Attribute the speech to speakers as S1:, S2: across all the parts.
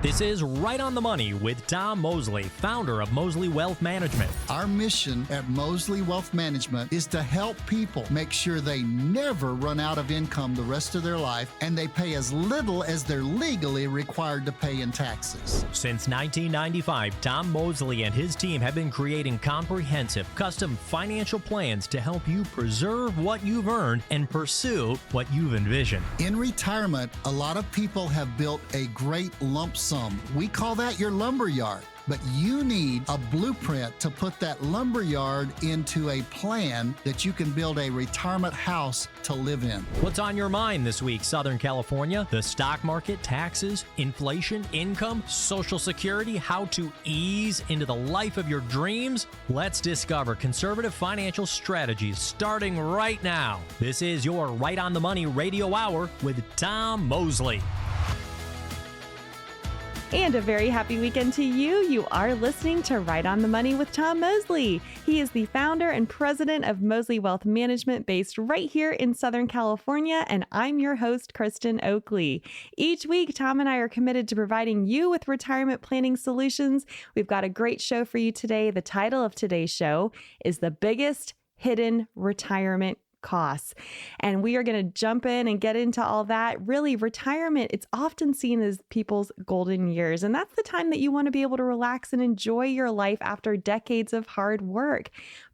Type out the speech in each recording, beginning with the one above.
S1: This is Right on the Money with Tom Mosley, founder of Mosley Wealth Management.
S2: Our mission at Mosley Wealth Management is to help people make sure they never run out of income the rest of their life and they pay as little as they're legally required to pay in taxes.
S1: Since 1995, Tom Mosley and his team have been creating comprehensive, custom financial plans to help you preserve what you've earned and pursue what you've envisioned.
S2: In retirement, a lot of people have built a great lump sum. We call that your lumber yard. But you need a blueprint to put that lumber yard into a plan that you can build a retirement house to live in.
S1: What's on your mind this week, Southern California? The stock market, taxes, inflation, income, Social Security, how to ease into the life of your dreams? Let's discover conservative financial strategies starting right now. This is your Right on the Money Radio Hour with Tom Mosley.
S3: And a very happy weekend to you. You are listening to Right on the Money with Tom Mosley. He is the founder and president of Mosley Wealth Management based right here in Southern California, and I'm your host, Kristin Oakley. Each week, Tom and I are committed to providing you with retirement planning solutions. We've got a great show for you today. The title of today's show is The Biggest Hidden Retirement Costs. And we are going to jump in and get into all that. Really, retirement, it's often seen as people's golden years. And that's the time that you want to be able to relax and enjoy your life after decades of hard work.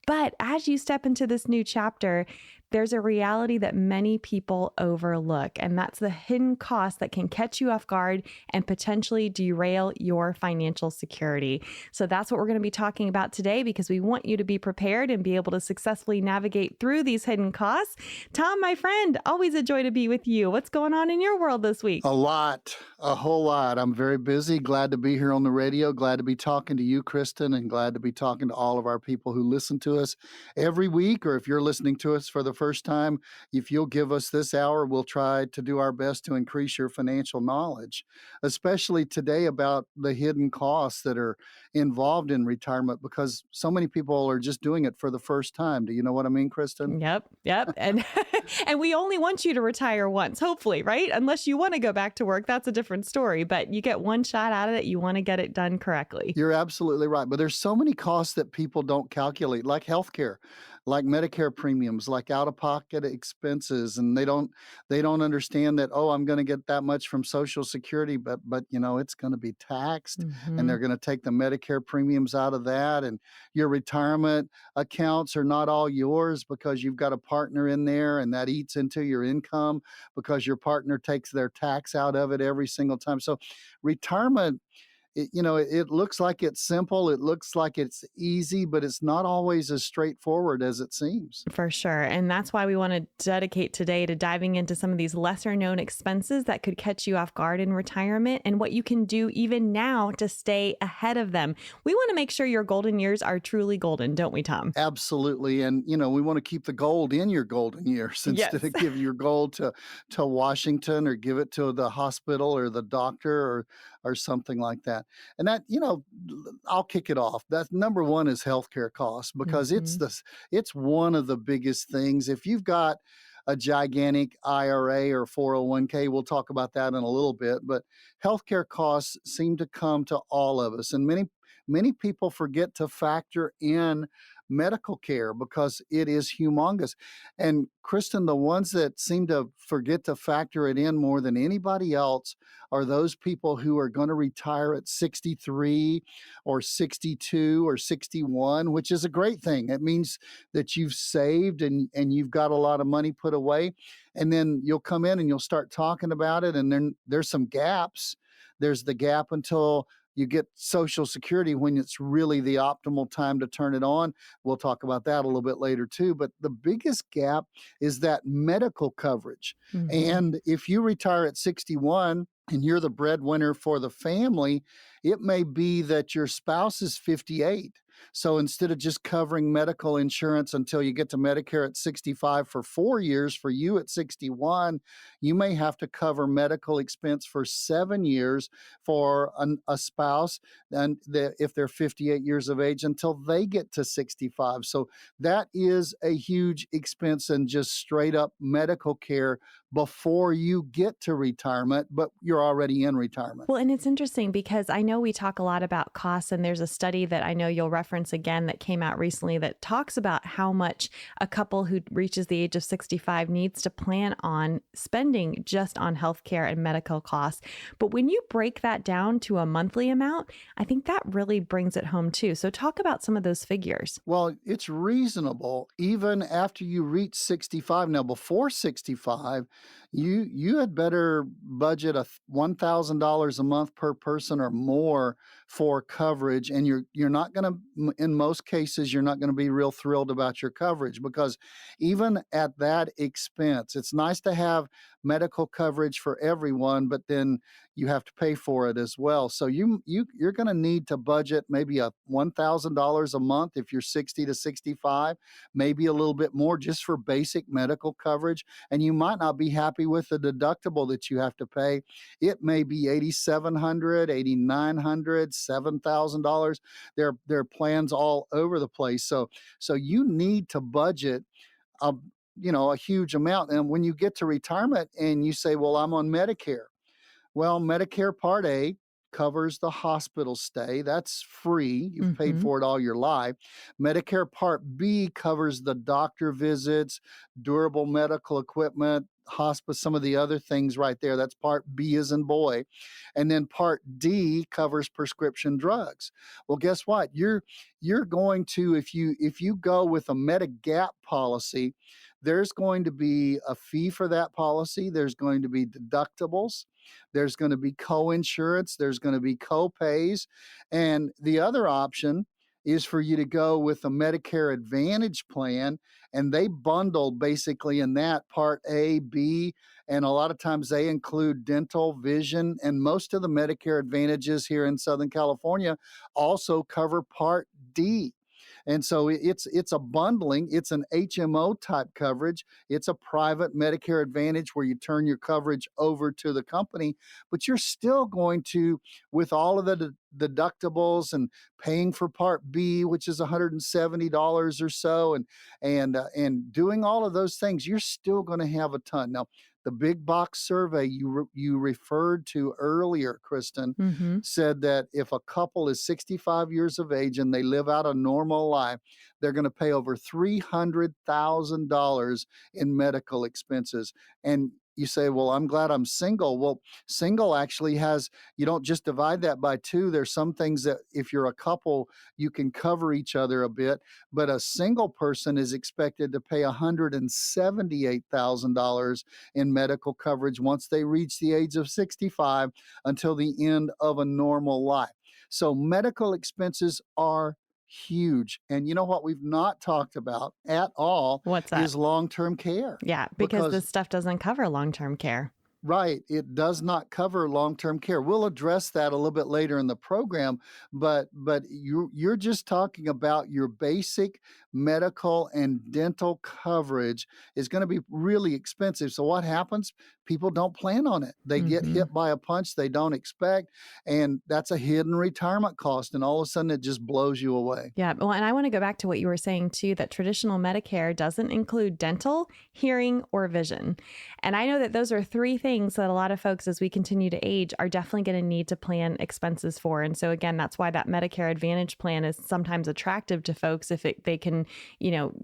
S3: But as you step into this new chapter, there's a reality that many people overlook, and that's the hidden cost that can catch you off guard and potentially derail your financial security. So that's what we're going to be talking about today, because we want you to be prepared and be able to successfully navigate through these hidden costs. Tom, my friend, always a joy to be with you. What's going on in your world this week?
S2: A whole lot. I'm very busy. Glad to be here on the radio. Glad to be talking to you, Kristin, and glad to be talking to all of our people who listen to us every week, or if you're listening to us for the first time, if you'll give us this hour, we'll try to do our best to increase your financial knowledge, especially today about the hidden costs that are involved in retirement, because so many people are just doing it for the first time. Do you know what I mean, Kristin?
S3: Yep. And and we only want you to retire once, hopefully, right? Unless you want to go back to work, that's a different story. But you get one shot at it. You want to get it done correctly.
S2: You're absolutely right. But there's so many costs that people don't calculate, like healthcare, like Medicare premiums, like out-of-pocket expenses, and they don't understand that, oh, I'm going to get that much from Social Security, but you know, it's going to be taxed, and they're going to take the Medicare premiums out of that, and your retirement accounts are not all yours because you've got a partner in there, and that eats into your income because your partner takes their tax out of it every single time. So retirement, it looks like it's simple. It looks like it's easy, but it's not always as straightforward as it seems.
S3: For sure. And that's why we want to dedicate today to diving into some of these lesser known expenses that could catch you off guard in retirement and what you can do even now to stay ahead of them. We want to make sure your golden years are truly golden, don't we, Tom?
S2: Absolutely. And, we want to keep the gold in your golden years instead of give your gold to Washington or give it to the hospital or the doctor or something like that. And that, I'll kick it off. That number one is healthcare costs, because it's one of the biggest things. If you've got a gigantic IRA or 401k, we'll talk about that in a little bit, but healthcare costs seem to come to all of us. And many people forget to factor in medical care because it is humongous. And Kristin, the ones that seem to forget to factor it in more than anybody else are those people who are going to retire at 63 or 62 or 61, which is a great thing. It means that you've saved and you've got a lot of money put away. And then you'll come in and you'll start talking about it. And then there's some gaps. There's the gap until you get Social Security, when it's really the optimal time to turn it on. We'll talk about that a little bit later too. But the biggest gap is that medical coverage. And if you retire at 61 and you're the breadwinner for the family, it may be that your spouse is 58 So instead of just covering medical insurance until you get to Medicare at 65 for 4 years, for you at 61, you may have to cover medical expense for 7 years for a spouse, and if they're 58 years of age, until they get to 65. So that is a huge expense in just straight up medical care before you get to retirement, but you're already in retirement.
S3: Well, and it's interesting because I know we talk a lot about costs, and there's a study that I know you'll reference again that came out recently that talks about how much a couple who reaches the age of 65 needs to plan on spending just on healthcare and medical costs. But when you break that down to a monthly amount, I think that really brings it home too. So talk about some of those figures.
S2: Well, it's reasonable even after you reach 65. Now, before 65, you had better budget $1,000 a month per person or more for coverage, and you're not going to, in most cases, you're not going to be real thrilled about your coverage, because even at that expense, it's nice to have medical coverage for everyone, but then you have to pay for it as well. So you're going to need to budget maybe $1,000 a month if you're 60 to 65, maybe a little bit more just for basic medical coverage. And you might not be happy with the deductible that you have to pay. It may be $8,700, $8,900, $7,000. There are plans all over the place. So you need to budget a huge amount. And when you get to retirement and you say, well, I'm on Medicare. Well, Medicare Part A covers the hospital stay. That's free. You've paid for it all your life. Medicare Part B covers the doctor visits, durable medical equipment, hospice, some of the other things right there. That's Part B as in boy. And then Part D covers prescription drugs. Well, guess what? You're going to, if you go with a Medigap policy, there's going to be a fee for that policy. There's going to be deductibles. There's going to be co-insurance. There's going to be co-pays. And the other option is for you to go with a Medicare Advantage plan, and they bundle basically in that Part A, B, and a lot of times they include dental, vision, and most of the Medicare Advantages here in Southern California also cover Part D. And so it's a bundling. It's an HMO type coverage. It's a private Medicare Advantage where you turn your coverage over to the company, but you're still going to, with all of the deductibles and paying for Part B, which is $170 or so, and doing all of those things, you're still going to have a ton. Now, the big box survey you referred to earlier, Kristin, said that if a couple is 65 years of age and they live out a normal life, they're going to pay over $300,000 in medical expenses. And you say, well, I'm glad I'm single. Well, single actually has, you don't just divide that by two. There's some things that if you're a couple, you can cover each other a bit, but a single person is expected to pay $178,000 in medical coverage once they reach the age of 65 until the end of a normal life. So medical expenses are huge. And you know what we've not talked about at all?
S3: What's that?
S2: Is long-term care.
S3: Yeah, because this stuff doesn't cover long-term care.
S2: Right. It does not cover long-term care. We'll address that a little bit later in the program, but you're just talking about your basic medical and dental coverage is going to be really expensive. So what happens? People don't plan on it. They get hit by a punch they don't expect, and that's a hidden retirement cost, and all of a sudden it just blows you away.
S3: Yeah. Well, and I want to go back to what you were saying too, that traditional Medicare doesn't include dental, hearing, or vision. And I know that those are three things that a lot of folks, as we continue to age, are definitely going to need to plan expenses for. And so again, that's why that Medicare Advantage plan is sometimes attractive to folks if they can,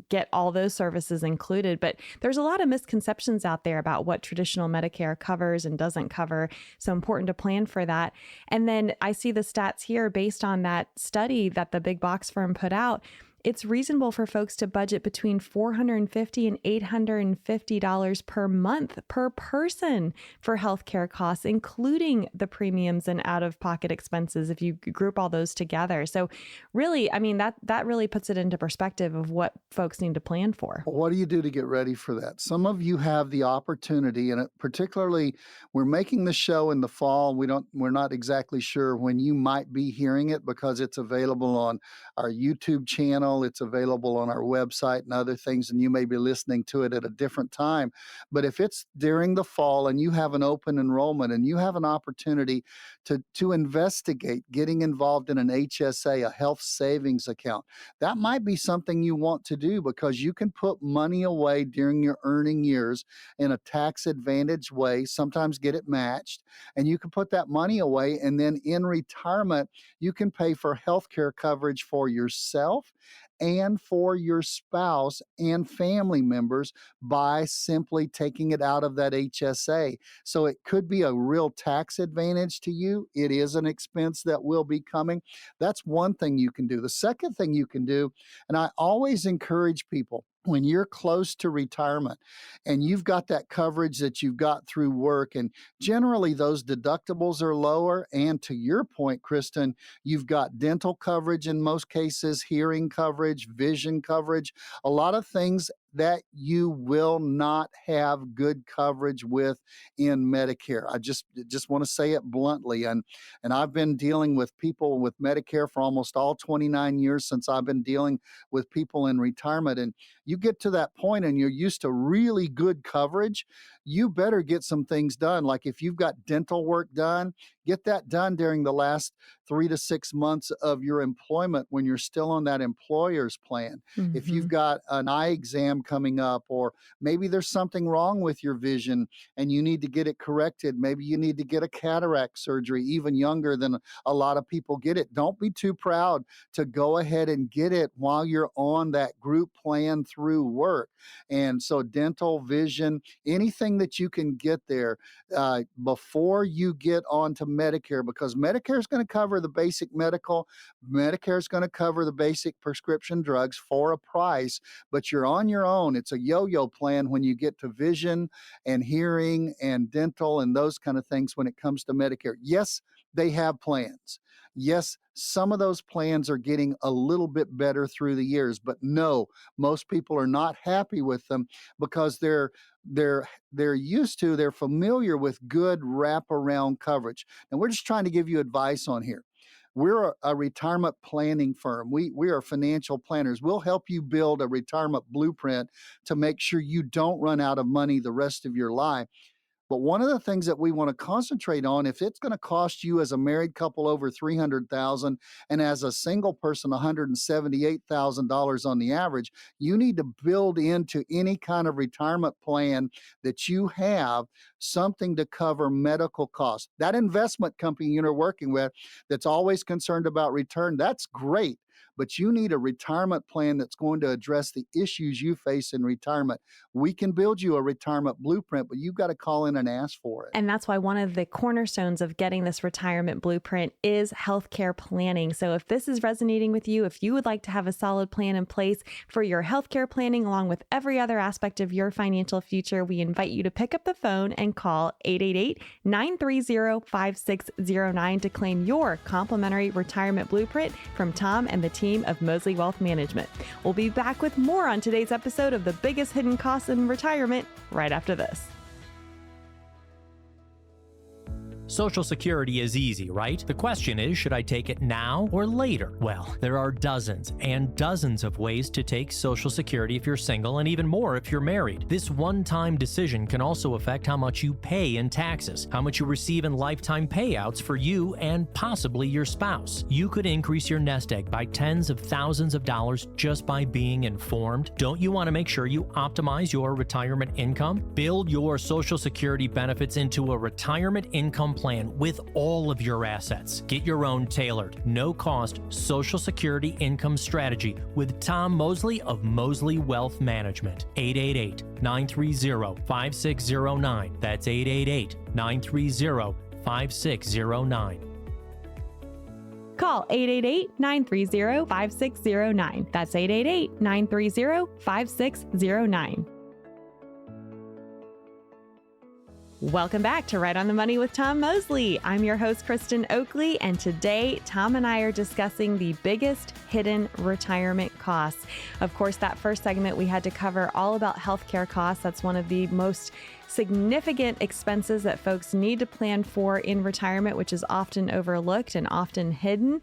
S3: get all those services included. But there's a lot of misconceptions out there about what traditional Medicare covers and doesn't cover. So important to plan for that. And then I see the stats here based on that study that the big box firm put out. it's reasonable for folks to budget between $450 and $850 per month per person for healthcare costs, including the premiums and out-of-pocket expenses if you group all those together. So really, I mean, that really puts it into perspective of what folks need to plan for.
S2: What do you do to get ready for that? Some of you have the opportunity, and particularly we're making the show in the fall. We're not exactly sure when you might be hearing it because it's available on our YouTube channel. It's available on our website and other things, and you may be listening to it at a different time. But if it's during the fall and you have an open enrollment and you have an opportunity to investigate getting involved in an HSA, a health savings account, that might be something you want to do because you can put money away during your earning years in a tax advantage way, sometimes get it matched, and you can put that money away, and then in retirement, you can pay for health care coverage for yourself and for your spouse and family members by simply taking it out of that HSA. So it could be a real tax advantage to you. It is an expense that will be coming. That's one thing you can do. The second thing you can do, and I always encourage people, when you're close to retirement and you've got that coverage that you've got through work, and generally those deductibles are lower, and to your point, Kristin, you've got dental coverage in most cases, hearing coverage, vision coverage, a lot of things that you will not have good coverage with in Medicare. I just want to say it bluntly. And I've been dealing with people with Medicare for almost all 29 years since I've been dealing with people in retirement. And you get to that point and you're used to really good coverage, you better get some things done. Like if you've got dental work done, get that done during the last 3 to 6 months of your employment when you're still on that employer's plan. Mm-hmm. If you've got an eye exam coming up, or maybe there's something wrong with your vision and you need to get it corrected, maybe you need to get a cataract surgery even younger than a lot of people get it. Don't be too proud to go ahead and get it while you're on that group plan through work. And so dental, vision, anything that you can get there before you get onto Medicare, because Medicare is going to cover the basic medical, Medicare is going to cover the basic prescription drugs for a price, but you're on your own. It's a yo-yo plan when you get to vision and hearing and dental and those kind of things when it comes to Medicare. Yes, they have plans. Yes, some of those plans are getting a little bit better through the years, but no, most people are not happy with them because they're familiar with good wraparound coverage. And we're just trying to give you advice on here. We're a retirement planning firm. We are financial planners. We'll help you build a retirement blueprint to make sure you don't run out of money the rest of your life. But one of the things that we want to concentrate on, if it's going to cost you as a married couple over $300,000 and as a single person $178,000 on the average, you need to build into any kind of retirement plan that you have something to cover medical costs. That investment company you're working with that's always concerned about return, that's great. But you need a retirement plan that's going to address the issues you face in retirement. We can build you a retirement blueprint, but you've got to call in and ask for it.
S3: And that's why one of the cornerstones of getting this retirement blueprint is healthcare planning. So if this is resonating with you, if you would like to have a solid plan in place for your healthcare planning, along with every other aspect of your financial future, we invite you to pick up the phone and call 888-930-5609 to claim your complimentary retirement blueprint from Tom and the team of Mosley Wealth Management. We'll be back with more on today's episode of The Biggest Hidden Costs in Retirement right after this.
S1: Social Security is easy, right? The question is, should I take it now or later? Well, there are dozens and dozens of ways to take Social Security if you're single, and even more if you're married. This one-time decision can also affect how much you pay in taxes, how much you receive in lifetime payouts for you and possibly your spouse. You could increase your nest egg by tens of thousands of dollars just by being informed. Don't you want to make sure you optimize your retirement income? Build your Social Security benefits into a retirement income plan with all of your assets. Get your own tailored, no-cost Social Security income strategy with Tom Mosley of Mosley Wealth Management. 888-930-5609. That's 888-930-5609.
S3: Call 888-930-5609. That's 888-930-5609. Welcome back to Right on the Money with Tom Mosley. I'm your host, Kristin Oakley, and today Tom and I are discussing the biggest hidden retirement costs. Of course, that first segment we had to cover all about healthcare costs. That's one of the most significant expenses that folks need to plan for in retirement, which is often overlooked and often hidden.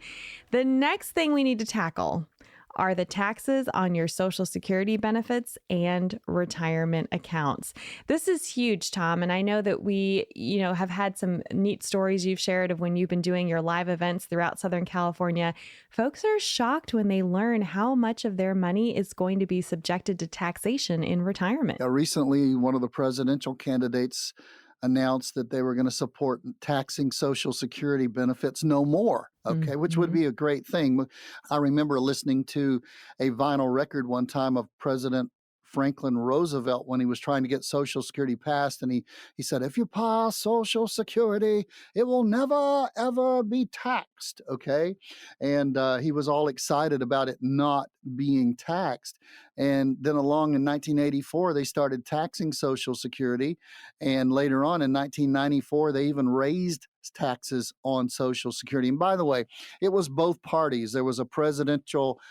S3: The next thing we need to tackle are the taxes on your Social Security benefits and retirement accounts. This is huge, Tom, and I know that we, have had some neat stories you've shared of when you've been doing your live events throughout Southern California. Folks are shocked when they learn how much of their money is going to be subjected to taxation in retirement.
S2: Recently, one of the presidential candidates announced that they were going to support taxing Social Security benefits no more, which would be a great thing. I remember listening to a vinyl record one time of President Franklin Roosevelt when he was trying to get Social Security passed, and he said, if you pass Social Security, it will never, ever be taxed, And he was all excited about it not being taxed. And then along in 1984, they started taxing Social Security. And later on in 1994, they even raised taxes on Social Security. And by the way, it was both parties. There was a presidential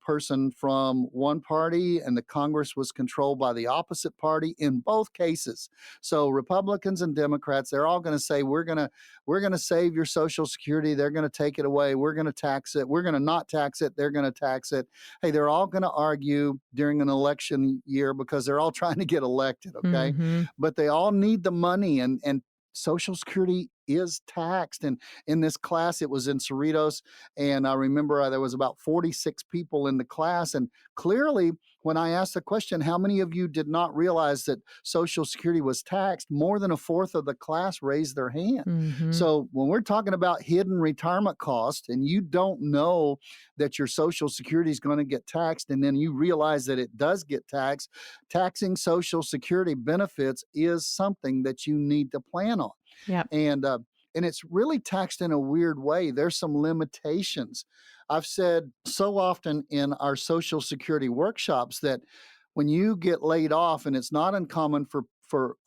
S2: person from one party, and the Congress was controlled by the opposite party in both cases. So Republicans and Democrats, they're all going to say, we're going to save your Social Security. They're going to take it away. We're going to tax it. We're going to not tax it. They're going to tax it. Hey, they're all going to argue during an election year because they're all trying to get elected, But they all need the money, and Social Security is taxed. And in this class, it was in Cerritos, and I remember there was about 46 people in the class, and clearly when I asked the question, how many of you did not realize that Social Security was taxed, more than a fourth of the class raised their hand. So when we're talking about hidden retirement costs and you don't know that your Social Security is going to get taxed, and then you realize that it does get taxed, taxing Social Security benefits is something that you need to plan on. And it's really taxed in a weird way. There's some limitations. I've said so often in our Social Security workshops that when you get laid off, and it's not uncommon for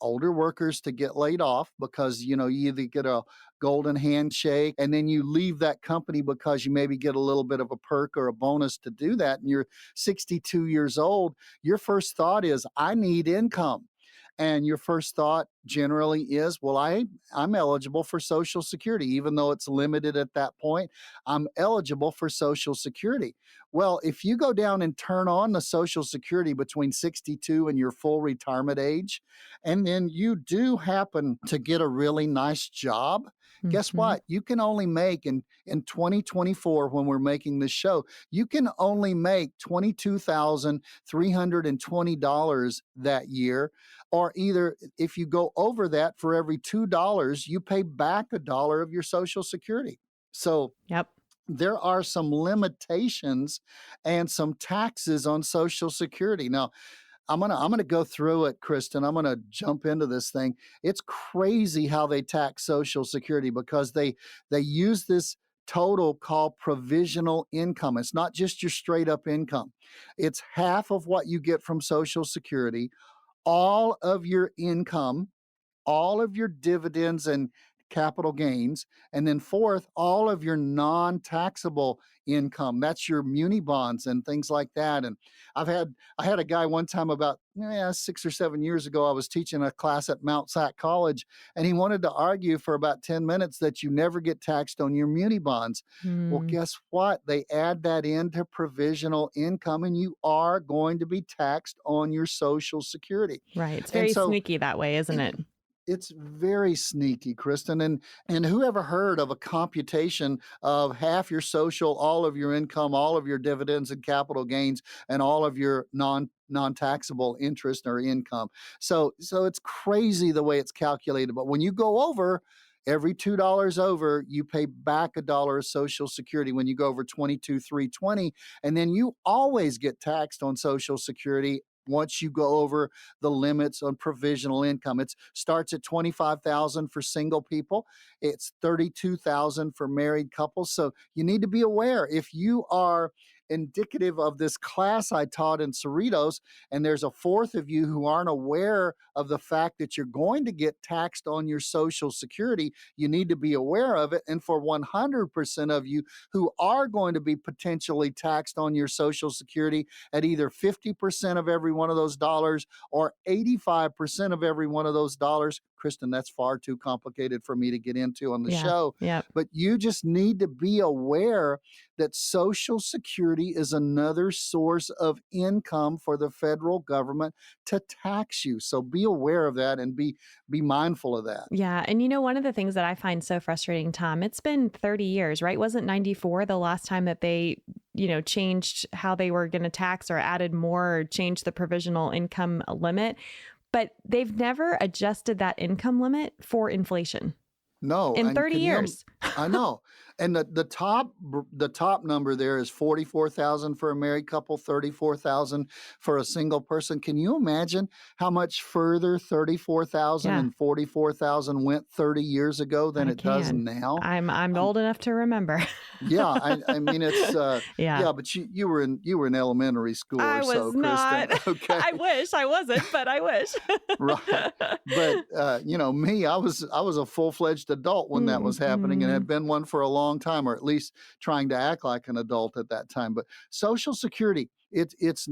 S2: older workers to get laid off because, you either get a golden handshake and then you leave that company because you maybe get a little bit of a perk or a bonus to do that, and you're 62 years old, your first thought is, I need income. And your first thought generally is, well, I'm eligible for Social Security, even though it's limited at that point. I'm eligible for Social Security. Well, if you go down and turn on the Social Security between 62 and your full retirement age, and then you do happen to get a really nice job, guess what? You can only make, in 2024, when we're making this show, you can only make $22,320 that year. Or either if you go over that, for every $2, you pay back $1 of your Social Security. So there are some limitations and some taxes on Social Security. Now, I'm gonna go through it, Kristin. I'm gonna jump into this thing. It's crazy how they tax Social Security because they use this total called provisional income. It's not just your straight up income. It's half of what you get from Social Security, all of your income, all of your dividends and capital gains, and then fourth, all of your non-taxable income. That's your muni bonds and things like that. And I had a guy one time about 6 or 7 years ago. I was teaching a class at Mount Sac College, and he wanted to argue for about 10 minutes that you never get taxed on your muni bonds. Well, guess what? They add that into provisional income, and you are going to be taxed on your Social Security.
S3: Right. It's very sneaky that way, isn't it?
S2: It's very sneaky, Kristin. And who ever heard of a computation of half your social, all of your income, all of your dividends and capital gains, and all of your non-taxable interest or income? So it's crazy the way it's calculated. But when you go over, every $2 over, you pay back $1 of Social Security when you go over 22,320, and then you always get taxed on Social Security once you go over the limits on provisional income. It starts at $25,000 for single people. It's $32,000 for married couples. So you need to be aware if you are indicative of this class I taught in Cerritos, and there's a fourth of you who aren't aware of the fact that you're going to get taxed on your Social Security, you need to be aware of it. And for 100% of you who are going to be potentially taxed on your Social Security at either 50% of every one of those dollars or 85% of every one of those dollars, Kristin, that's far too complicated for me to get into on the show. But you just need to be aware that Social Security is another source of income for the federal government to tax you. So be aware of that and be mindful of that.
S3: Yeah. And one of the things that I find so frustrating, Tom, it's been 30 years, right? Wasn't 94 the last time that they changed how they were going to tax or added more or changed the provisional income limit? But they've never adjusted that income limit for inflation.
S2: No.
S3: In 30 years.
S2: I know. And the top number there is $44,000 for a married couple, $34,000 for a single person. Can you imagine how much further $34,000 and $44,000 went 30 years ago than it does now?
S3: I'm old enough to remember.
S2: Yeah, I mean it's but you were in elementary school
S3: I
S2: or so,
S3: was not.
S2: Kristin. Okay.
S3: I wish I wasn't, but I wish.
S2: Right. But me, I was a full-fledged adult when that was happening and had been one for a long time, or at least trying to act like an adult at that time. But Social Security, it's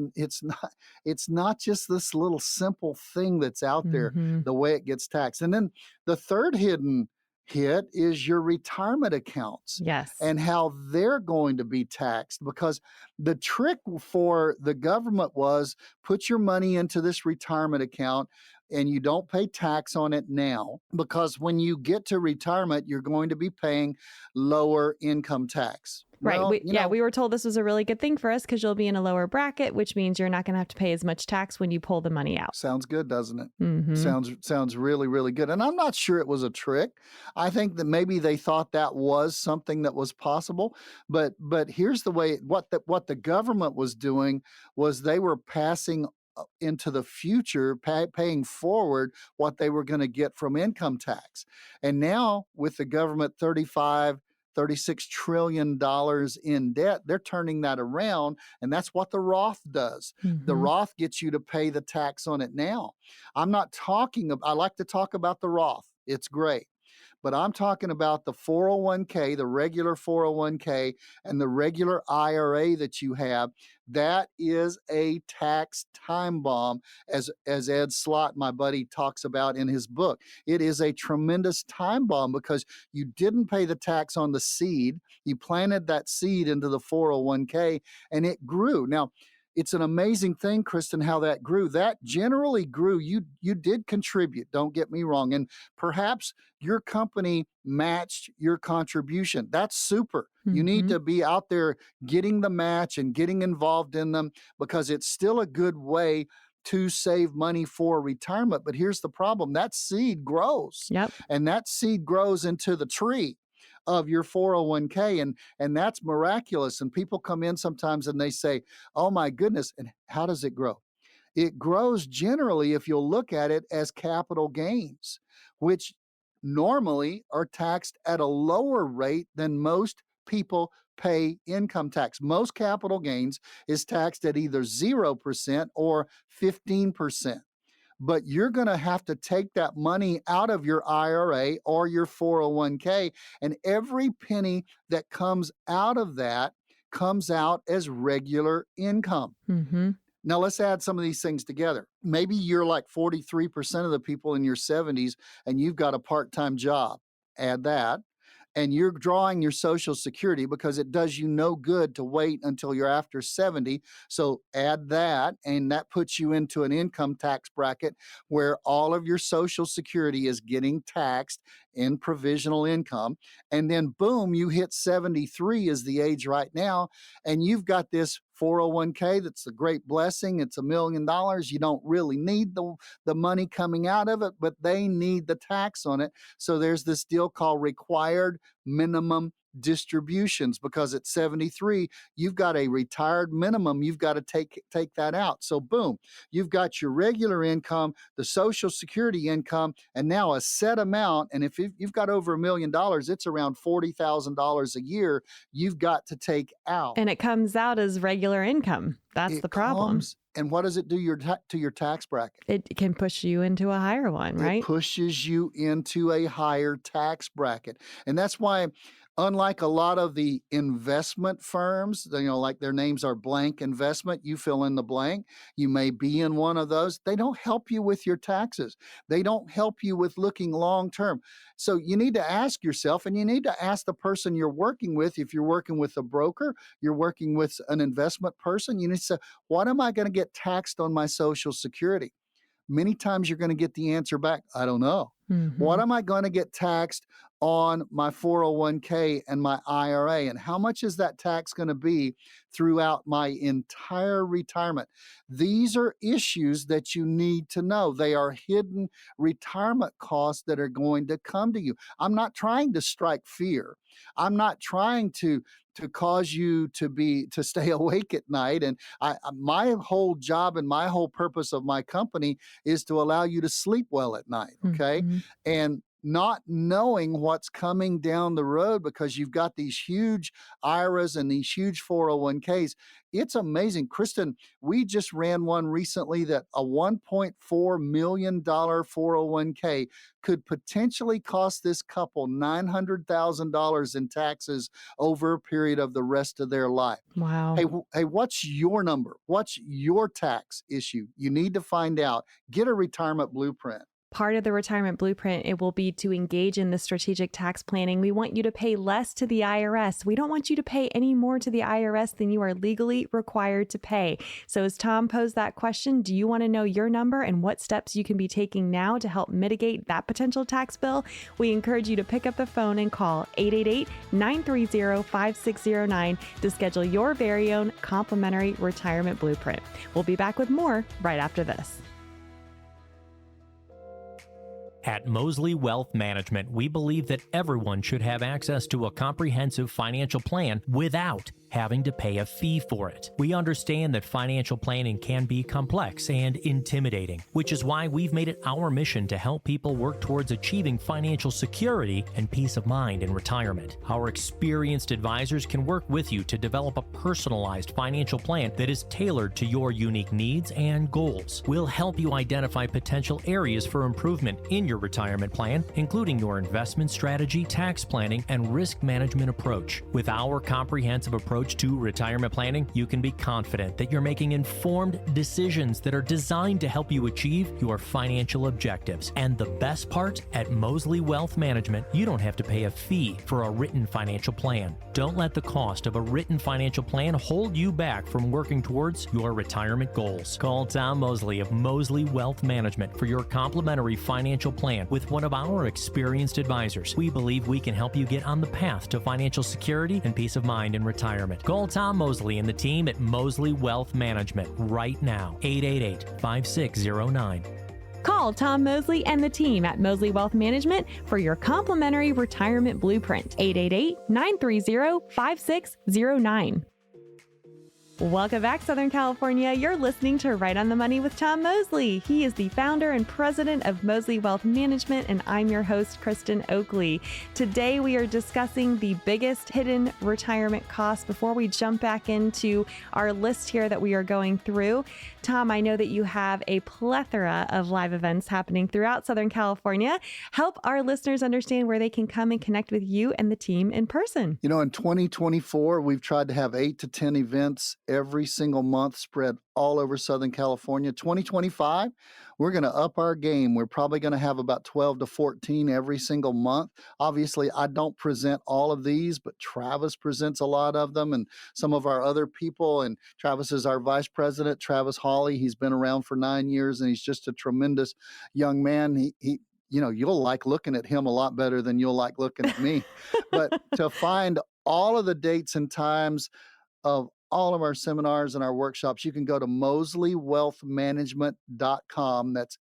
S2: not just this little simple thing that's out there, the way it gets taxed. And then the third hidden hit is your retirement accounts.
S3: Yes.
S2: And how they're going to be taxed, because the trick for the government was put your money into this retirement account and you don't pay tax on it now, because when you get to retirement, you're going to be paying lower income tax.
S3: Right.
S2: Well,
S3: we were told this was a really good thing for us because you'll be in a lower bracket, which means you're not going to have to pay as much tax when you pull the money out.
S2: Sounds good, doesn't it? Sounds really, really good. And I'm not sure it was a trick. I think that maybe they thought that was something that was possible. But here's the way, what the government was doing was they were passing into the future, paying forward what they were going to get from income tax. And now with the government $36 trillion in debt, they're turning that around, and that's what the Roth does. The Roth gets you to pay the tax on it now. I like to talk about the Roth. It's great. But I'm talking about the 401k, the regular 401k, and the regular IRA that you have. That is a tax time bomb, as Ed Slott, my buddy, talks about in his book. It is a tremendous time bomb because you didn't pay the tax on the seed. You planted that seed into the 401k, and it grew. Now, it's an amazing thing, Kristin, how that grew. That generally grew. You did contribute, don't get me wrong. And perhaps your company matched your contribution. That's super. You need to be out there getting the match and getting involved in them, because it's still a good way to save money for retirement. But here's the problem. That seed grows.
S3: Yep.
S2: And that seed grows into the tree of your 401k, and that's miraculous. And people come in sometimes and they say, oh my goodness, and how does it grow? It grows generally, if you'll look at it, as capital gains, which normally are taxed at a lower rate than most people pay income tax. Most capital gains is taxed at either 0% or 15%. But you're going to have to take that money out of your IRA or your 401k, and every penny that comes out of that comes out as regular income. Now, let's add some of these things together. Maybe you're like 43% of the people in your 70s and you've got a part-time job. Add that. And you're drawing your Social Security because it does you no good to wait until you're after 70. So add that, and that puts you into an income tax bracket where all of your Social Security is getting taxed in provisional income. And then boom, you hit 73 is the age right now, and you've got this 401k that's a great blessing. It's $1 million. You don't really need the money coming out of it, but they need the tax on it. So there's this deal called required minimum distributions, because at 73, you've got a retired minimum. You've got to take that out. So boom, you've got your regular income, the Social Security income, and now a set amount. And if you've got over $1 million, it's around $40,000 a year you've got to take out.
S3: And it comes out as regular income. That's the problem.
S2: And what does it do to your tax bracket?
S3: It can push you into a higher one, right?
S2: It pushes you into a higher tax bracket. And that's why, unlike a lot of the investment firms, like their names are blank investment, you fill in the blank, you may be in one of those. They don't help you with your taxes. They don't help you with looking long term. So you need to ask yourself, and you need to ask the person you're working with. If you're working with a broker, you're working with an investment person, you need to say, what am I going to get taxed on my Social Security? Many times you're going to get the answer back, I don't know.
S3: Mm-hmm.
S2: What am I going to get taxed on my 401k and my IRA? And how much is that tax going to be throughout my entire retirement? These are issues that you need to know. They are hidden retirement costs that are going to come to you. I'm not trying to strike fear. I'm not trying to cause you to stay awake at night. And my whole job and my whole purpose of my company is to allow you to sleep well at night. Okay.
S3: Mm-hmm.
S2: And not knowing what's coming down the road, because you've got these huge IRAs and these huge 401ks. It's amazing. Kristin, we just ran one recently that a $1.4 million 401k could potentially cost this couple $900,000 in taxes over a period of the rest of their life.
S3: Wow.
S2: Hey, what's your number? What's your tax issue? You need to find out. Get a retirement blueprint.
S3: Part of the retirement blueprint, it will be to engage in the strategic tax planning. We want you to pay less to the IRS. We don't want you to pay any more to the IRS than you are legally required to pay. So as Tom posed that question, do you want to know your number and what steps you can be taking now to help mitigate that potential tax bill? We encourage you to pick up the phone and call 888-930-5609 to schedule your very own complimentary retirement blueprint. We'll be back with more right after this.
S1: At Mosley Wealth Management, we believe that everyone should have access to a comprehensive financial plan without having to pay a fee for it. We understand that financial planning can be complex and intimidating, which is why we've made it our mission to help people work towards achieving financial security and peace of mind in retirement. Our experienced advisors can work with you to develop a personalized financial plan that is tailored to your unique needs and goals. We'll help you identify potential areas for improvement in your retirement plan, including your investment strategy, tax planning, and risk management approach. With our comprehensive approach to retirement planning, you can be confident that you're making informed decisions that are designed to help you achieve your financial objectives. And the best part, at Mosley Wealth Management, you don't have to pay a fee for a written financial plan. Don't let the cost of a written financial plan hold you back from working towards your retirement goals. Call Tom Mosley of Mosley Wealth Management for your complimentary financial plan with one of our experienced advisors. We believe we can help you get on the path to financial security and peace of mind in retirement. Call Tom Mosley and the team at Mosley Wealth Management right now. 888-5609.
S3: Call Tom Mosley and the team at Mosley Wealth Management for your complimentary retirement blueprint. 888-930-5609. Welcome back, Southern California. You're listening to Right on the Money with Tom Mosley. He is the founder and president of Mosley Wealth Management, and I'm your host, Kristin Oakley. Today, we are discussing the biggest hidden retirement costs. Before we jump back into our list here that we are going through, Tom, I know that you have a plethora of live events happening throughout Southern California. Help our listeners understand where they can come and connect with you and the team in person.
S2: In 2024, we've tried to have 8 to 10 events every single month spread all over Southern California. 2025, we're going to up our game. We're probably going to have about 12 to 14 every single month. Obviously, I don't present all of these, but Travis presents a lot of them and some of our other people. And Travis is our vice president, Travis Hawley. He's been around for 9 years and he's just a tremendous young man. You'll like looking at him a lot better than you'll like looking at me. But to find all of the dates and times of all of our seminars and our workshops, you can go to mosleywealthmanagement.com. That's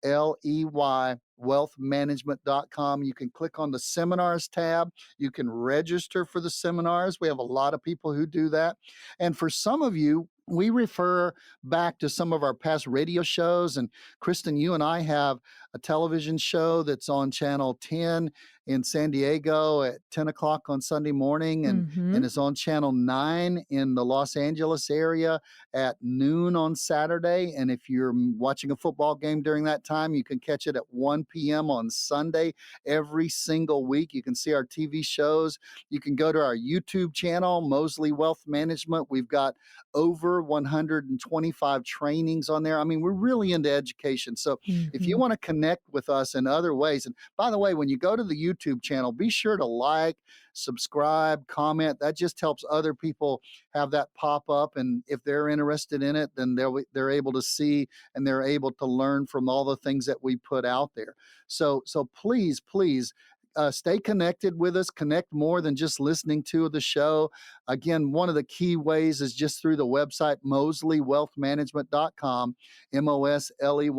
S2: wealthmanagement.com. You can click on the seminars tab. You can register for the seminars. We have a lot of people who do that. And for some of you, we refer back to some of our past radio shows. And Kristin, you and I have a television show that's on Channel 10 in San Diego at 10 o'clock on Sunday morning, and it's on Channel 9 in the Los Angeles area at noon on Saturday. And if you're watching a football game during that time, you can catch it at 1 p.m. on Sunday every single week. You can see our TV shows. You can go to our YouTube channel, Mosley Wealth Management. We've got over 125 trainings on there. I mean, we're really into education. So if you want to connect with us in other ways, and by the way, when you go to the YouTube channel, be sure to like, subscribe, comment. That just helps other people have that pop up. And if they're interested in it, then they're able to see and they're able to learn from all the things that we put out there. So please, stay connected with us. Connect more than just listening to the show. Again, one of the key ways is just through the website, mosleywealthmanagement.com, Mosley.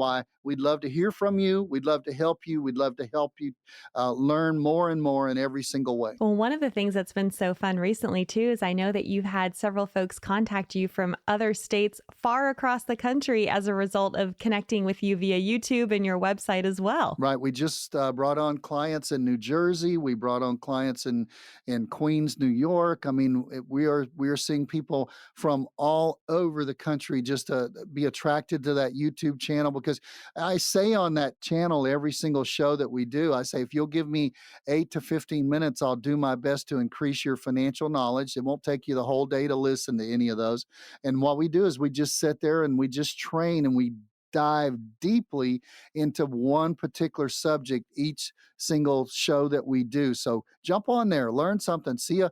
S2: We'd love to hear from you. We'd love to help you. We'd love to help you learn more and more in every single way.
S3: Well, one of the things that's been so fun recently, too, is I know that you've had several folks contact you from other states far across the country as a result of connecting with you via YouTube and your website as well.
S2: Right. We just brought on clients in New Jersey. We brought on clients in Queens, New York. I mean, we are seeing people from all over the country just to be attracted to that YouTube channel, because I say on that channel every single show that we do, I say, if you'll give me 8 to 15 minutes, I'll do my best to increase your financial knowledge. It won't take you the whole day to listen to any of those. And what we do is we just sit there and we just train and we dive deeply into one particular subject each single show that we do. So jump on there, learn something, see a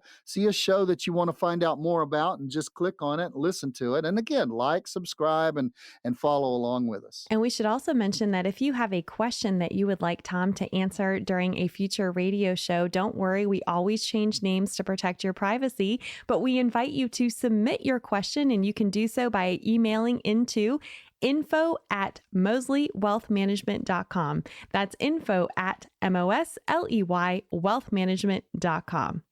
S2: show that you want to find out more about, and just click on it, listen to it. And again, like, subscribe, and follow along with us.
S3: And we should also mention that if you have a question that you would like Tom to answer during a future radio show, don't worry, we always change names to protect your privacy, but we invite you to submit your question, and you can do so by emailing into info@mosleywealthmanagement.com. That's info@mosleywealthmanagement.com.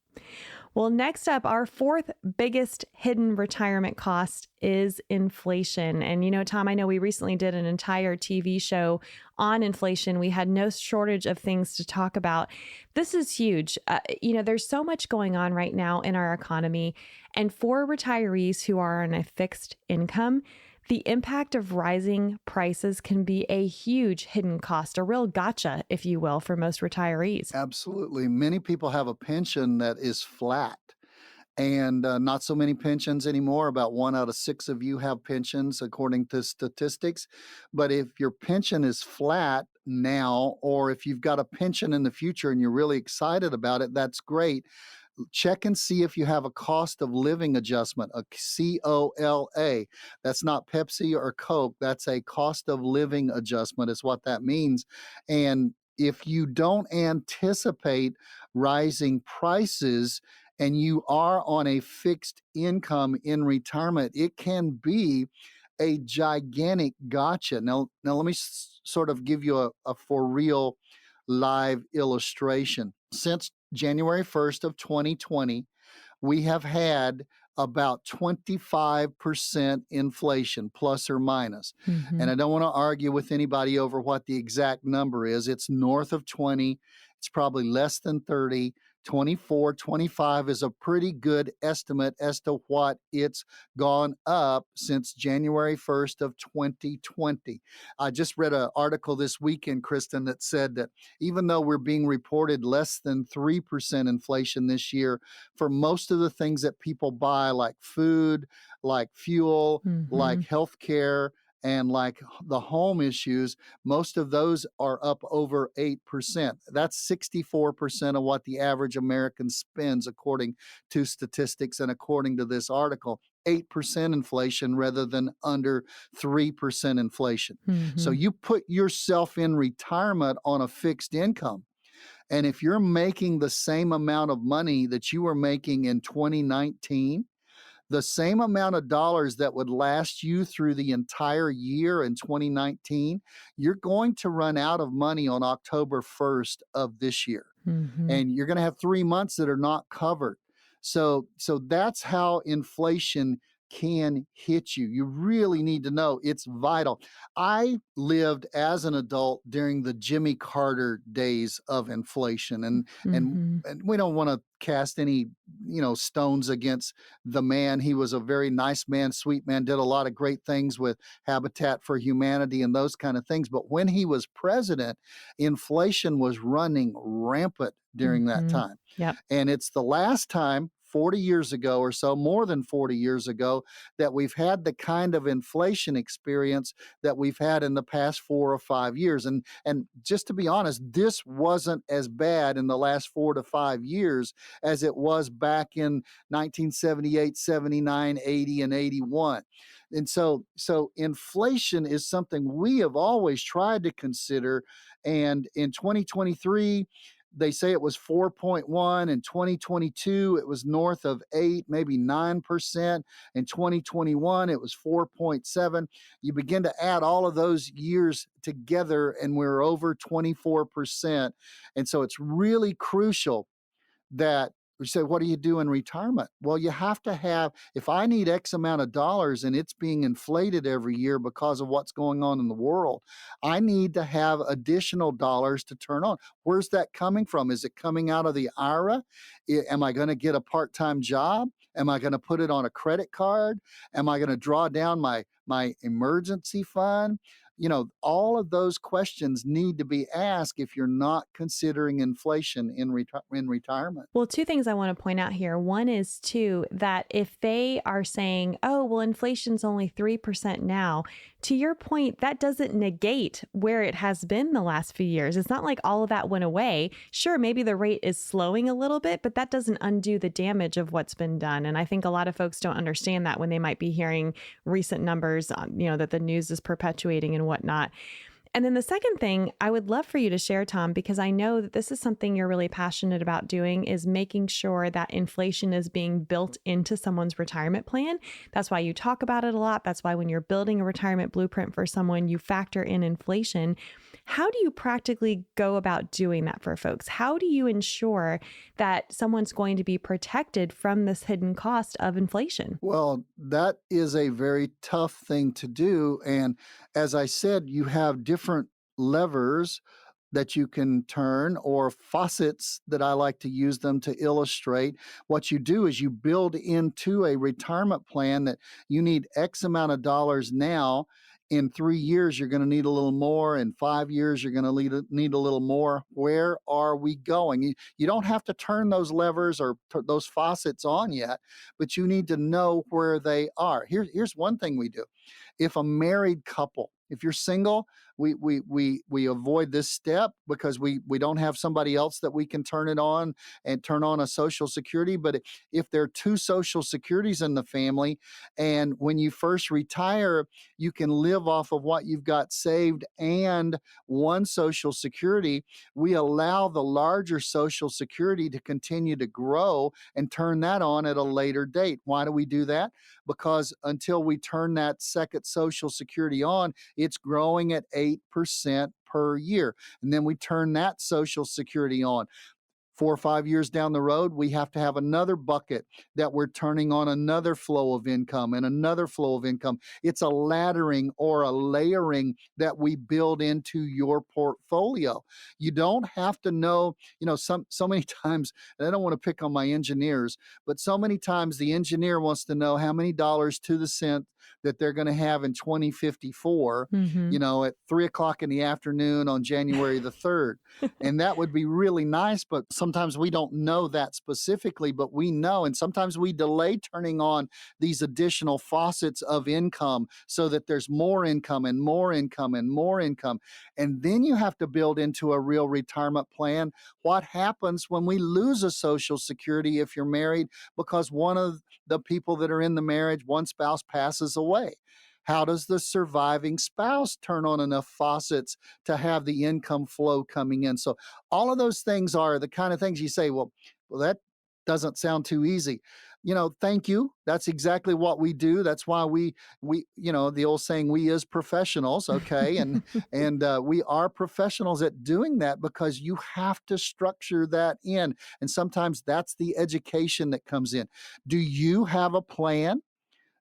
S3: Well, next up, our fourth biggest hidden retirement cost is inflation. And, you know, Tom, I know we recently did an entire TV show on inflation. We had no shortage of things to talk about. This is huge. There's so much going on right now in our economy. And for retirees who are on a fixed income, the impact of rising prices can be a huge hidden cost, a real gotcha, if you will, for most retirees.
S2: Absolutely. Many people have a pension that is flat, and not so many pensions anymore. About 1 out of 6 of you have pensions, according to statistics. But if your pension is flat now, or if you've got a pension in the future and you're really excited about it, that's great. Check and see if you have a cost of living adjustment, a COLA. That's not Pepsi or Coke. That's a cost of living adjustment is what that means. And if you don't anticipate rising prices and you are on a fixed income in retirement, it can be a gigantic gotcha. Now let me sort of give you a for real live illustration. Since January 1st of 2020, we have had about 25% inflation, plus or minus. And I don't want to argue with anybody over what the exact number is. It's north of 20. It's probably less than 30. 24, 25 is a pretty good estimate as to what it's gone up since January 1st of 2020. I just read an article this weekend, Kristin, that said that even though we're being reported less than 3% inflation this year, for most of the things that people buy, like food, like fuel, like healthcare, and like the home issues, most of those are up over 8%. That's 64% of what the average American spends, according to statistics and according to this article. 8% inflation rather than under 3% inflation. So you put yourself in retirement on a fixed income. And if you're making the same amount of money that you were making in 2019, the same amount of dollars that would last you through the entire year in 2019, you're going to run out of money on October 1st of this year.
S3: Hmm.
S2: And you're going to have 3 months that are not covered. So that's how inflation can hit you. You really need to know it's vital. I lived as an adult during the Jimmy Carter days of inflation,
S3: Hmm.
S2: and we don't want to cast any stones against the man. He was a very nice man, sweet man, did a lot of great things with Habitat for Humanity and those kind of things. But when he was president, inflation was running rampant during that
S3: Hmm.
S2: time.
S3: Yep.
S2: And it's the last time 40 years ago or so, more than 40 years ago, that we've had the kind of inflation experience that we've had in the past 4 or 5 years. And just to be honest, this wasn't as bad in the last 4 to 5 years as it was back in 1978, 79, 80, and 81. And so inflation is something we have always tried to consider. And in 2023, they say it was 4.1. In 2022, it was north of 8, maybe 9%. In 2021, it was 4.7. You begin to add all of those years together, and we're over 24%. And so it's really crucial that we say, what do you do in retirement? Well, you have to have, if I need X amount of dollars and it's being inflated every year because of what's going on in the world, I need to have additional dollars to turn on. Where's that coming from? Is it coming out of the IRA? Am I going to get a part-time job? Am I going to put it on a credit card? Am I going to draw down my emergency fund? All of those questions need to be asked if you're not considering inflation in retirement.
S3: Well, two things I want to point out here. One is, too, that if they are saying, oh, well, inflation's only 3% now, to your point, that doesn't negate where it has been the last few years. It's not like all of that went away. Sure, maybe the rate is slowing a little bit, but that doesn't undo the damage of what's been done. And I think a lot of folks don't understand that when they might be hearing recent numbers, that the news is perpetuating and whatnot. And then the second thing I would love for you to share, Tom, because I know that this is something you're really passionate about doing, is making sure that inflation is being built into someone's retirement plan. That's why you talk about it a lot. That's why when you're building a retirement blueprint for someone, you factor in inflation. How do you practically go about doing that for folks? How do you ensure that someone's going to be protected from this hidden cost of inflation?
S2: Well, that is a very tough thing to do. And as I said, you have different levers that you can turn, or faucets that I like to use them to illustrate. What you do is you build into a retirement plan that you need X amount of dollars now. In 3 years, you're going to need a little more. In 5 years, you're going to need a little more. Where are we going? You don't have to turn those levers or those faucets on yet, but you need to know where they are. Here's one thing we do. If a married couple, if you're single, we avoid this step because we don't have somebody else that we can turn it on and turn on a Social Security. But if there are 2 Social Securities in the family, and when you first retire, you can live off of what you've got saved and one Social Security, we allow the larger Social Security to continue to grow and turn that on at a later date. Why do we do that? Because until we turn that second Social Security on, it's growing at 8% per year. And then we turn that Social Security on. 4 or 5 years down the road, we have to have another bucket that we're turning on another flow of income and another flow of income. It's a laddering or a layering that we build into your portfolio. You don't have to know, so many times, and I don't want to pick on my engineers, but so many times the engineer wants to know how many dollars to the cent that they're going to have in 2054, at 3:00 in the afternoon on January the 3rd. And that would be really nice, but sometimes we don't know that specifically, but we know. And sometimes we delay turning on these additional faucets of income so that there's more income and more income and more income. And then you have to build into a real retirement plan what happens when we lose a Social Security if you're married because one of the people that are in the marriage, one spouse passes away. How does the surviving spouse turn on enough faucets to have the income flow coming in? So all of those things are the kind of things you say, well, that doesn't sound too easy. thank you. That's exactly what we do. That's why the old saying, we is professionals, okay? And we are professionals at doing that because you have to structure that in. And sometimes that's the education that comes in. Do you have a plan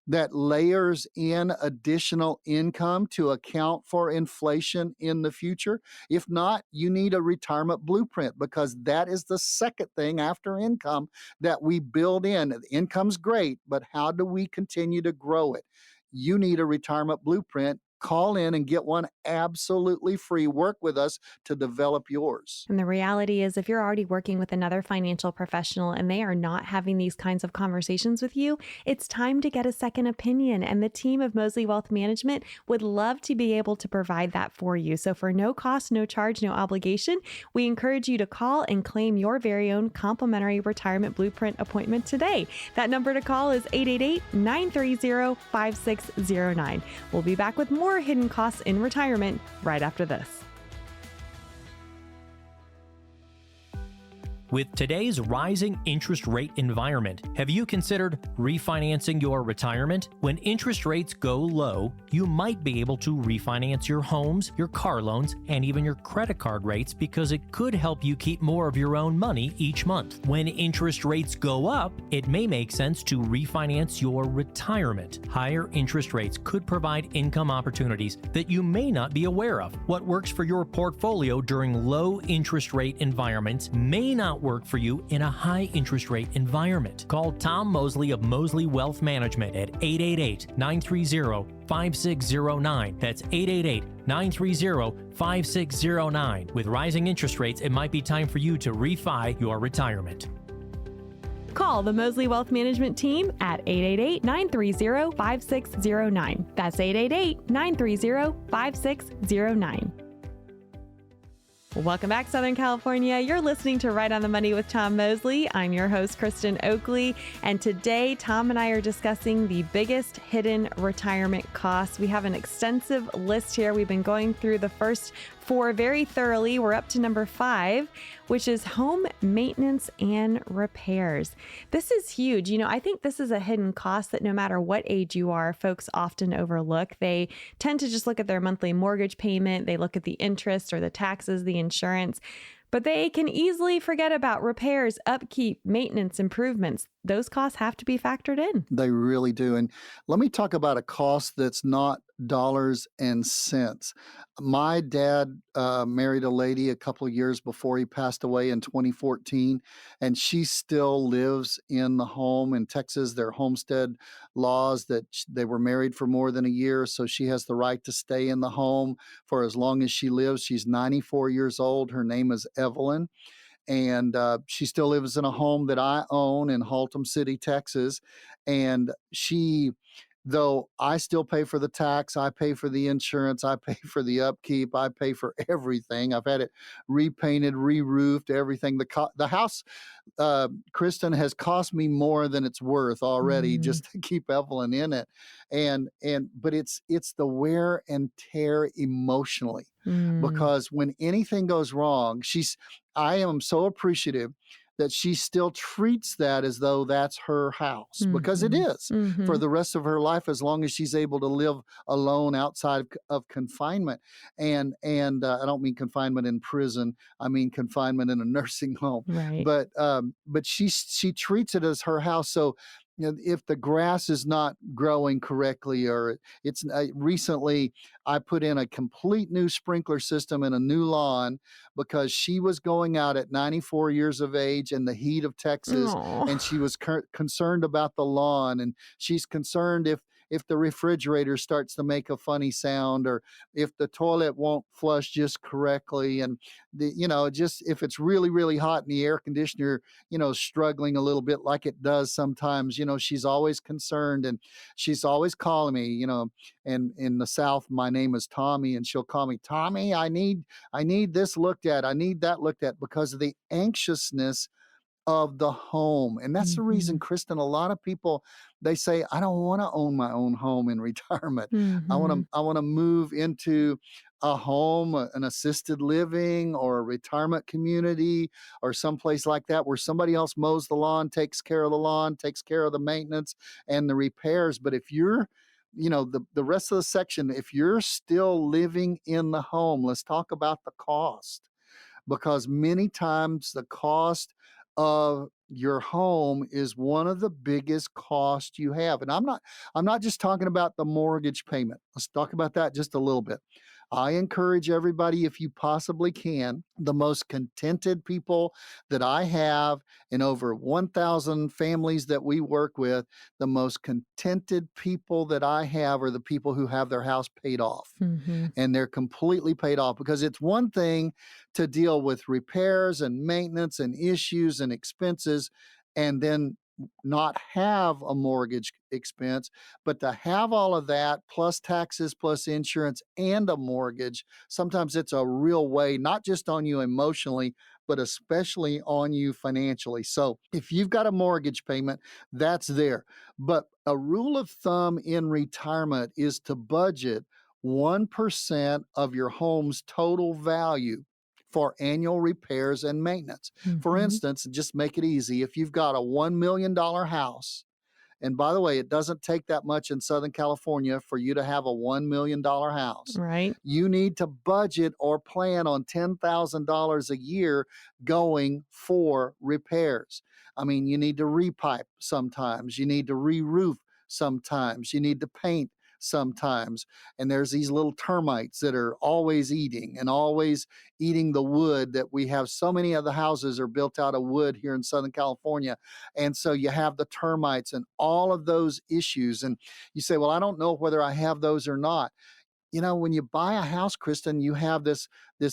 S2: that layers in additional income to account for inflation in the future? If not, you need a retirement blueprint, because that is the second thing after income that we build in. Income's great, but how do we continue to grow it? You need a retirement blueprint. Call in and get one absolutely free. Work with us to develop yours.
S3: And the reality is, if you're already working with another financial professional and they are not having these kinds of conversations with you, it's time to get a second opinion. And the team of Mosley Wealth Management would love to be able to provide that for you. So for no cost, no charge, no obligation, we encourage you to call and claim your very own complimentary retirement blueprint appointment today. That number to call is 888-930-5609. We'll be back with more hidden costs in retirement right after this.
S1: With today's rising interest rate environment, have you considered refinancing your retirement? When interest rates go low, you might be able to refinance your homes, your car loans, and even your credit card rates, because it could help you keep more of your own money each month. When interest rates go up, it may make sense to refinance your retirement. Higher interest rates could provide income opportunities that you may not be aware of. What works for your portfolio during low interest rate environments may not work for you in a high interest rate environment. Call Tom Mosley of Mosley Wealth Management at 888-930-5609. That's 888-930-5609. With rising interest rates, it might be time for you to refi your retirement.
S3: Call the Mosley Wealth Management team at 888-930-5609. That's 888-930-5609. Welcome back, Southern California. You're listening to Right on the Money with Tom Mosley. I'm your host, Kristin Oakley. And today, Tom and I are discussing the biggest hidden retirement costs. We have an extensive list here. We've been going through the first 4 very thoroughly. We're up to number 5, which is home maintenance and repairs. This is huge. I think this is a hidden cost that no matter what age you are, folks often overlook. They tend to just look at their monthly mortgage payment. They look at the interest or the taxes, the insurance, but they can easily forget about repairs, upkeep, maintenance, improvements. Those costs have to be factored in.
S2: They really do. And let me talk about a cost that's not dollars and cents. My dad married a lady a couple of years before he passed away in 2014, and she still lives in the home in Texas. Their homestead laws that they were married for more than a year, so she has the right to stay in the home for as long as she lives. She's 94 years old. Her name is Evelyn. And she still lives in a home that I own in Haltom City, Texas. And though I still pay for the tax, I pay for the insurance, I pay for the upkeep, I pay for everything. I've had it repainted, re-roofed, everything. The house, Kristin, has cost me more than it's worth already just to keep Evelyn in it. But it's the wear and tear emotionally, because when anything goes wrong, I am so appreciative that she still treats that as though that's her house, because it is for the rest of her life, as long as she's able to live alone outside of confinement. And I don't mean confinement in prison. I mean confinement in a nursing home.
S3: Right.
S2: But she treats it as her house. So if the grass is not growing correctly, or recently I put in a complete new sprinkler system and a new lawn, because she was going out at 94 years of age in the heat of Texas.
S3: Aww.
S2: And she was concerned about the lawn, and she's concerned if the refrigerator starts to make a funny sound, or if the toilet won't flush just correctly, and just if it's really, really hot and the air conditioner, struggling a little bit like it does sometimes, she's always concerned, and she's always calling me, and in the South, my name is Tommy, and she'll call me, Tommy, I need this looked at. I need that looked at, because of the anxiousness of the home. And that's the reason, Kristin, a lot of people, they say, I don't want to own my own home in retirement. I want to move into a home, an assisted living or a retirement community or someplace like that where somebody else mows the lawn, takes care of the lawn, takes care of the maintenance and the repairs. But if you're, the rest of the section, if you're still living in the home, let's talk about the cost, because many times the cost of your home is one of the biggest costs you have. And I'm not just talking about the mortgage payment. Let's talk about that just a little bit. I encourage everybody, if you possibly can, the most contented people that I have in over 1,000 families that we work with, the most contented people that I have are the people who have their house paid off. And they're completely paid off, because it's one thing to deal with repairs and maintenance and issues and expenses and then not have a mortgage expense, but to have all of that plus taxes, plus insurance and a mortgage, sometimes it's a real way, not just on you emotionally, but especially on you financially. So if you've got a mortgage payment, that's there. But a rule of thumb in retirement is to budget 1% of your home's total value for annual repairs and maintenance. For instance, just make it easy. If you've got a $1 million house, and by the way, it doesn't take that much in Southern California for you to have a $1 million house.
S3: Right.
S2: You need to budget or plan on $10,000 a year going for repairs. I mean, you need to repipe sometimes. You need to re-roof sometimes. You need to paint sometimes. And there's these little termites that are always eating the wood that we have. So many of the houses are built out of wood here in Southern California. And so you have the termites and all of those issues. And you say, well, I don't know whether I have those or not. When you buy a house, Kristin, you have this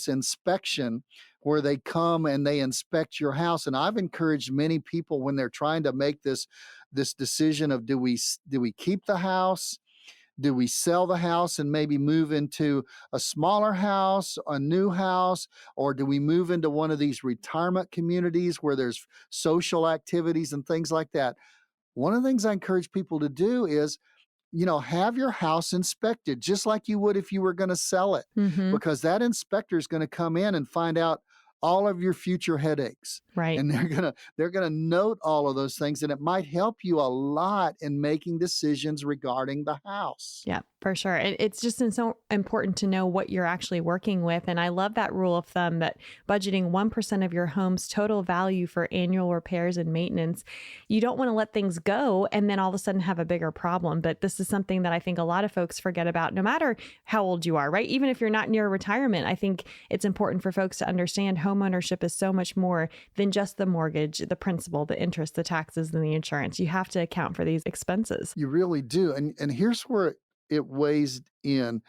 S2: inspection where they come and they inspect your house. And I've encouraged many people when they're trying to make this decision of do we keep the house? Do we sell the house and maybe move into a smaller house, a new house, or do we move into one of these retirement communities where there's social activities and things like that? One of the things I encourage people to do is, have your house inspected just like you would if you were going to sell it, because that inspector is going to come in and find out all of your future headaches.
S3: Right.
S2: And they're gonna note all of those things, and it might help you a lot in making decisions regarding the house.
S3: Yeah, for sure. It's just so important to know what you're actually working with. And I love that rule of thumb that budgeting 1% of your home's total value for annual repairs and maintenance. You don't want to let things go and then all of a sudden have a bigger problem. But this is something that I think a lot of folks forget about, no matter how old you are, right? Even if you're not near retirement, I think it's important for folks to understand homeownership is so much more than just the mortgage, the principal, the interest, the taxes, and the insurance. You have to account for these expenses.
S2: You really do. And here's where it weighs in.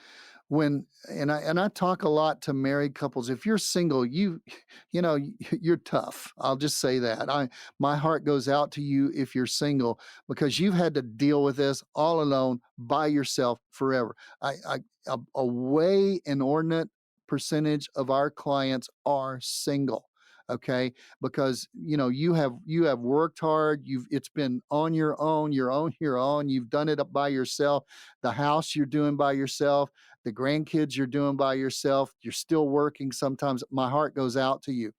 S2: And I talk a lot to married couples. If you're single, you're tough. I'll just say that. My heart goes out to you if you're single, because you've had to deal with this all alone by yourself forever. A way inordinate percentage of our clients are single. Okay, because you have worked hard. It's been on your own. You've done it up by yourself. The house you're doing by yourself. The grandkids you're doing by yourself. You're still working. Sometimes my heart goes out to you.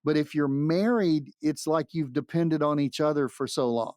S2: But if you're married, it's like you've depended on each other for so long.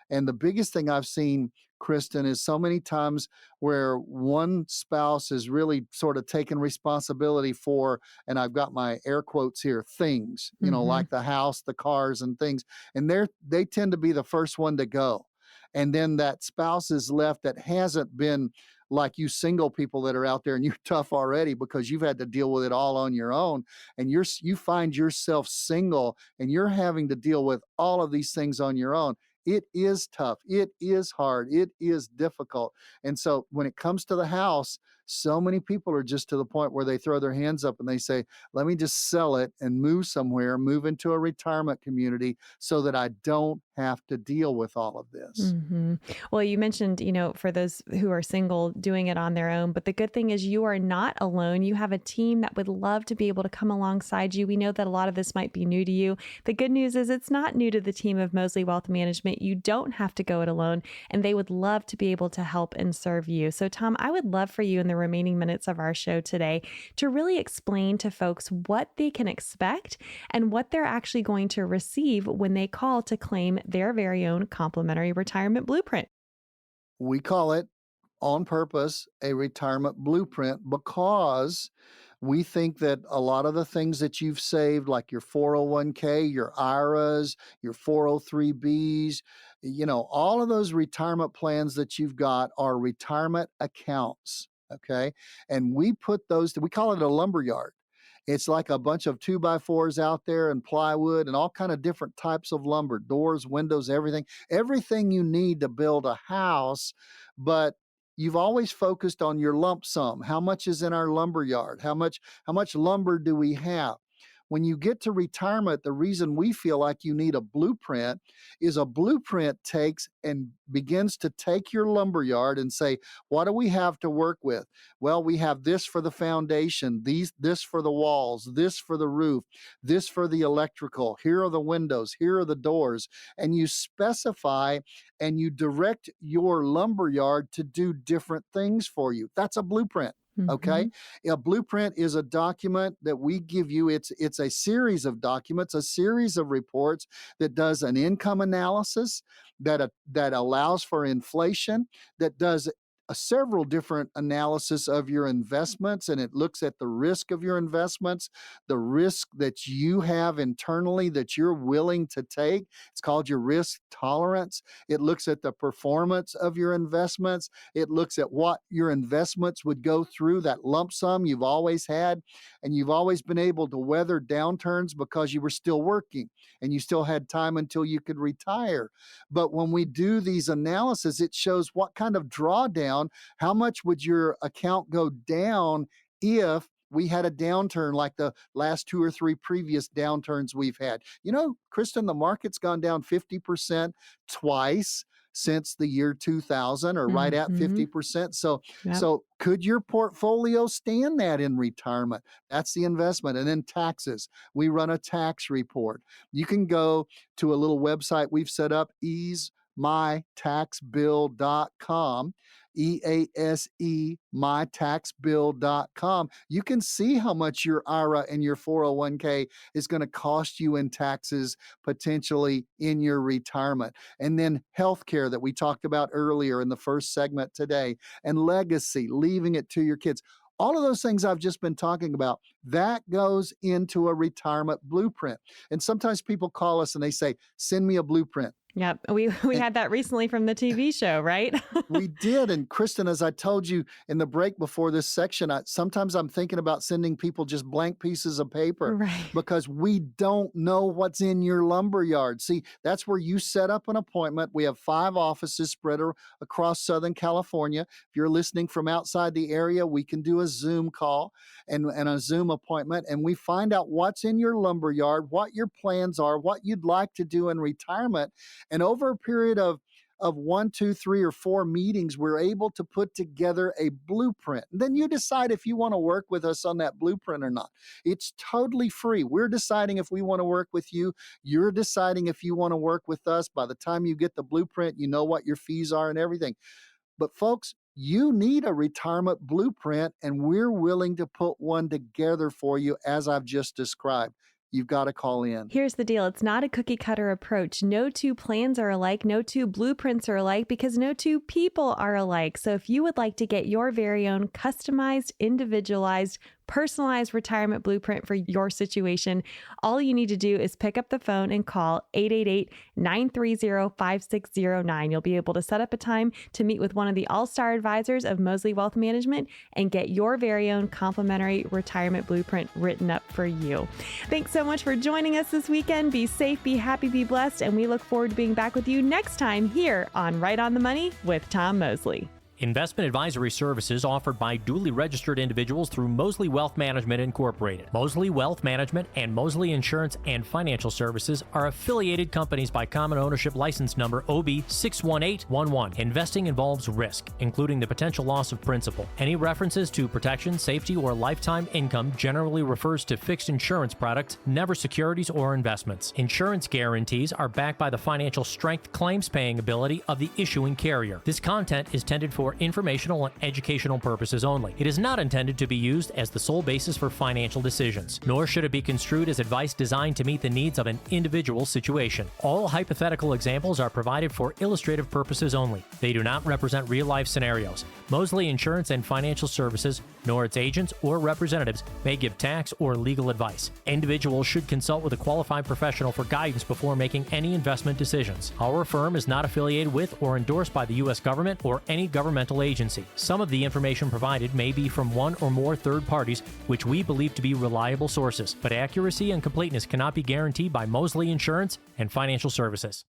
S2: And the biggest thing I've seen, Kristin, is so many times where one spouse is really sort of taking responsibility for, and I've got my air quotes here, things, like the house, the cars and things. And they tend to be the first one to go. And then that spouse is left that hasn't been like you single people that are out there, and you're tough already because you've had to deal with it all on your own. And you find yourself single and you're having to deal with all of these things on your own. It is tough. It is hard. It is difficult. And so when it comes to the house, So many people are just to the point where they throw their hands up and they say, let me just sell it and move somewhere, move into a retirement community so that I don't have to deal with all of this.
S3: Mm-hmm. Well, you mentioned, for those who are single, doing it on their own. But the good thing is you are not alone. You have a team that would love to be able to come alongside you. We know that a lot of this might be new to you. The good news is it's not new to the team of Mosley Wealth Management. You don't have to go it alone, and they would love to be able to help and serve you. So, Tom, I would love for you in the remaining minutes of our show today to really explain to folks what they can expect and what they're actually going to receive when they call to claim their very own complimentary retirement blueprint.
S2: We call it on purpose a retirement blueprint because we think that a lot of the things that you've saved, like your 401k, your IRAs, your 403bs, all of those retirement plans that you've got are retirement accounts. Okay. And we put we call it a lumberyard. It's like a bunch of 2x4s out there and plywood and all kind of different types of lumber, doors, windows, everything you need to build a house. But you've always focused on your lump sum. How much is in our lumberyard? How much lumber do we have? When you get to retirement, the reason we feel like you need a blueprint is a blueprint takes and begins to take your lumberyard and say, what do we have to work with? Well, we have this for the foundation, this for the walls, this for the roof, this for the electrical. Here are the windows, here are the doors. And you specify and you direct your lumberyard to do different things for you. That's a blueprint. Okay. A blueprint is a document that we give you. It's a series of documents, a series of reports that does an income analysis that allows for inflation, that does several different analysis of your investments, and it looks at the risk of your investments, the risk that you have internally that you're willing to take. It's called your risk tolerance. It looks at the performance of your investments. It looks at what your investments would go through, that lump sum you've always had, and you've always been able to weather downturns because you were still working and you still had time until you could retire. But when we do these analysis, it shows what kind of drawdown, how much would your account go down if we had a downturn like the last 2 or 3 previous downturns we've had. Kristin, the market's gone down 50% twice since the year 2000, or right at 50%. So could your portfolio stand that in retirement? That's the investment. And then taxes. We run a tax report. You can go to a little website we've set up, easemytaxbill.com. EASE, mytaxbill.com. You can see how much your IRA and your 401k is going to cost you in taxes potentially in your retirement. And then healthcare that we talked about earlier in the first segment today, and legacy, leaving it to your kids. All of those things I've just been talking about, that goes into a retirement blueprint. And sometimes people call us and they say, send me a blueprint.
S3: Yep. We had that recently from the TV show, right?
S2: We did. And Kristin, as I told you in the break before this section, sometimes I'm thinking about sending people just blank pieces of paper,
S3: right? Because
S2: we don't know what's in your lumberyard. See, that's where you set up an appointment. We have 5 offices spread across Southern California. If you're listening from outside the area, we can do a Zoom call and a Zoom appointment, and we find out what's in your lumberyard, what your plans are, what you'd like to do in retirement. And over a period of 1, 2, 3, or 4 meetings, we're able to put together a blueprint. And then you decide if you want to work with us on that blueprint or not. It's totally free. We're deciding if we want to work with you. You're deciding if you want to work with us. By the time you get the blueprint, you know what your fees are and everything. But folks, you need a retirement blueprint, and we're willing to put one together for you as I've just described. You've got to call in.
S3: Here's the deal. It's not a cookie cutter approach. No 2 plans are alike. No 2 blueprints are alike, because no 2 people are alike. So if you would like to get your very own customized, individualized, personalized retirement blueprint for your situation, all you need to do is pick up the phone and call 888-930-5609. You'll be able to set up a time to meet with one of the all-star advisors of Mosley Wealth Management and get your very own complimentary retirement blueprint written up for you. Thanks so much for joining us this weekend. Be safe, be happy, be blessed, and we look forward to being back with you next time here on Right on the Money with Tom Mosley.
S1: Investment advisory services offered by duly registered individuals through Mosley Wealth Management Incorporated. Mosley Wealth Management and Mosley Insurance and Financial Services are affiliated companies by common ownership license number OB61811. Investing involves risk, including the potential loss of principal. Any references to protection, safety, or lifetime income generally refers to fixed insurance products, never securities or investments. Insurance guarantees are backed by the financial strength, claims paying ability of the issuing carrier. This content is intended for informational and educational purposes only. It is not intended to be used as the sole basis for financial decisions, nor should it be construed as advice designed to meet the needs of an individual situation. All hypothetical examples are provided for illustrative purposes only. They do not represent real-life scenarios. Mosley Insurance and Financial Services, nor its agents or representatives, may give tax or legal advice. Individuals should consult with a qualified professional for guidance before making any investment decisions. Our firm is not affiliated with or endorsed by the U.S. government or any governmental agency. Some of the information provided may be from one or more third parties, which we believe to be reliable sources, but accuracy and completeness cannot be guaranteed by Mosley Insurance and Financial Services.